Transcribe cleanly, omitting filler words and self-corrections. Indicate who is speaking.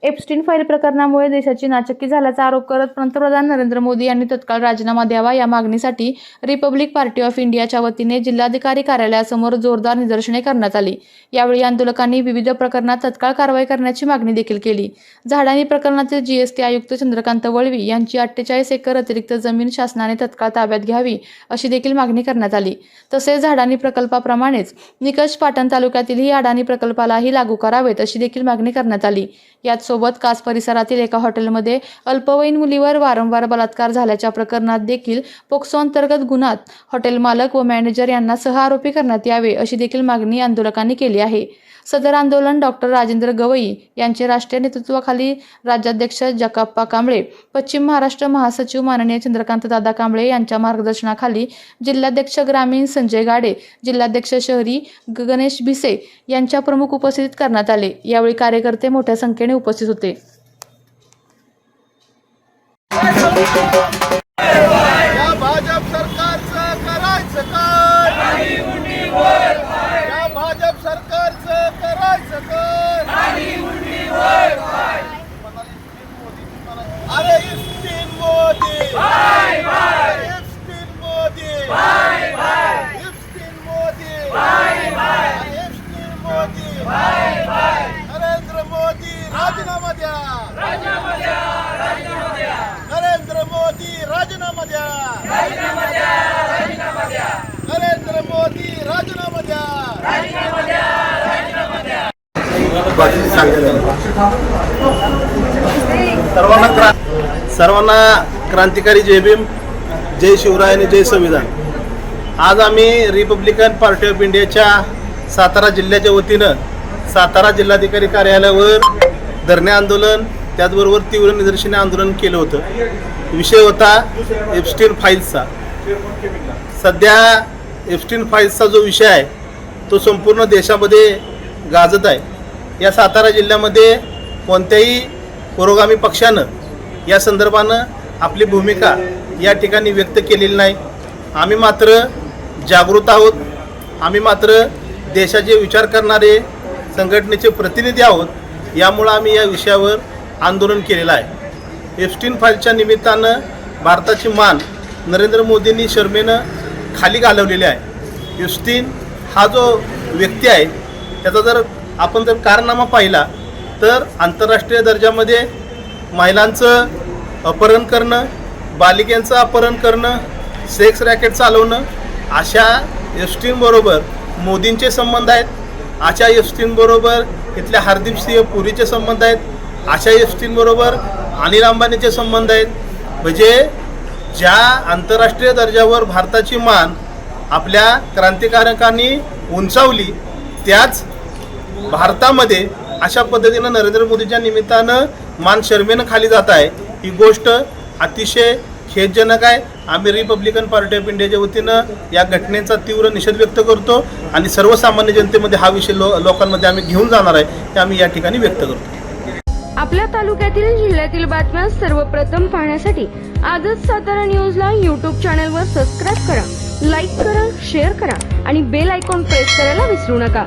Speaker 1: Epstein file प्रकरणामुळे देशाची नाचक्की झाल्याचा आरोप करत पंतप्रधान नरेंद्र मोदी यांनी तत्काळ राजीनामा द्यावा या मागणीसाठी रिपब्लिक पार्टी ऑफ इंडियाच्या वतीने जिल्हाधिकारी कार्यालयासमोर जोरदार निदर्शने करण्यात आली। यावेळी आंदोलकांनी विविध प्रकरणात तत्काळ कारवाई करण्याची मागणी देखील केली। झाडाणी प्रकरणाचे जीएसटी आयुक्त चंद्रकांत वळवी यांची 48 एकर अतिरिक्त जमीन शासनाने तत्काळ ताब्यात घ्यावी अशी देखील मागणी करण्यात आली। तसेच झाडाणी प्रकल्पाप्रमाणेच निकष पाटण तालुक्यातीलही अडाणी प्रकल्पालाही लागू करावेत अशी देखील मागणी करण्यात आली। याच सोबत कास परिसरातील एका हॉटेलमध्ये अल्पवयीन मुलीवर वारंवार बलात्कार झाल्याच्या प्रकरणात देखील पोक्सो अंतर्गत गुन्ह्यात हॉटेल मालक व मॅनेजर यांना सहआरोपी करण्यात यावे अशी देखील मागणी आंदोलकांनी केली आहे। सदर आंदोलन डॉक्टर राजेंद्र गवई यांचे राष्ट्रीय नेतृत्वाखाली राज्याध्यक्ष जकाप्पा कांबळे, पश्चिम महाराष्ट्र महासचिव माननीय चंद्रकांत दादा कांबळे यांच्या मार्गदर्शनाखाली जिल्हाध्यक्ष ग्रामीण संजय गाडे, जिल्हाध्यक्ष शहरी गणेश भिसे यांच्या प्रमुख उपस्थितीत करण्यात आले। यावेळी कार्यकर्ते मोठ्या संख्येने उपस्थित होते।
Speaker 2: भाजप सरकारचं करायचं काय? या भाजप सरकारचं करायचं काय? अरे इस्तीन मोदी, इस्तीन मोदी, इस्तीन मोदी, इस्तीन मोदी, नरेंद्र मोदी राजीनामा द्या, नरेंद्र मोदी राजीनामा द्या, नरेंद्र मोदी राजीनामा द्या। सर्वांना क्रांतिकारी जय भीम, जय शिवराय आणि जय संविधान। आज आम्ही रिपब्लिकन पार्टी ऑफ इंडियाच्या सातारा जिल्ह्याच्या वतीनं सातारा जिल्हाधिकारी कार्यालयावर धरणे आंदोलन त्याचबरोबर तीव्र निदर्शने आंदोलन केलं होतं। विषय होता एप्स्टीन फाईल्सचा। सध्या एप्स्टीन फाईल्सचा जो विषय आहे तो संपूर्ण देशामध्ये गाजत आहे। या सातारा जिल्ह्यामध्ये कोणत्याही पुरोगामी पक्षानं या संदर्भानं आपली भूमिका या ठिकाणी व्यक्त केलेली नाही। आम्ही मात्र जागृत आहोत, आम्ही मात्र देशाचे विचार करणारे संघटनेचे प्रतिनिधी आहोत। यामुळं आम्ही या विषयावर आंदोलन केलेलं आहे। एप्स्टीन फाईलच्या निमित्तानं भारताची मान नरेंद्र मोदींनी शर्मेनं खाली घालवलेली आहे। एप्स्टीन हा जो व्यक्ती आहे त्याचा जर आपण कारनामा पाहिला तर आंतरराष्ट्रीय दर्जामध्ये महिलांचं अपहरण करणं, बालिकांचं अपहरण करणं, सेक्स रॅकेट चालवणं, अशा एप्स्टीनबरोबर मोदींचे संबंध आहेत। अशा एप्स्टीनबरोबर इथल्या हरदीप सिंह पुरीचे संबंध आहेत। अशा एप्स्टीनबरोबर अनिल अंबानीचे संबंध आहेत। म्हणजे ज्या आंतरराष्ट्रीय दर्जावर भारताची मान आपल्या क्रांतिकारकांनी उंचावली त्याच भारतामध्ये अशा पद्धतीनं नरेंद्र मोदीच्या निमित्तानं मान शर्मेनं खाली जात आहे। ही गोष्ट अतिशय खेदजनक आहे। आम्ही रिपब्लिकन पार्टी ऑफ इंडियाच्या वतीनं या घटनेचा तीव्र निषेध व्यक्त करतो आणि सर्वसामान्य जनतेमध्ये हा विषय लोकांमध्ये आम्ही घेऊन जाणार आहे ते आम्ही या ठिकाणी व्यक्त करतो।
Speaker 3: आपल्या तालुक्यातील जिल्ह्यातील बातम्या सर्वप्रथम पाहण्यासाठी आजच सातारा न्यूजला YouTube चॅनलवर सबस्क्राईब करा, लाईक करा, शेअर करा आणि बेल आयकॉन प्रेस करायला विसरू नका।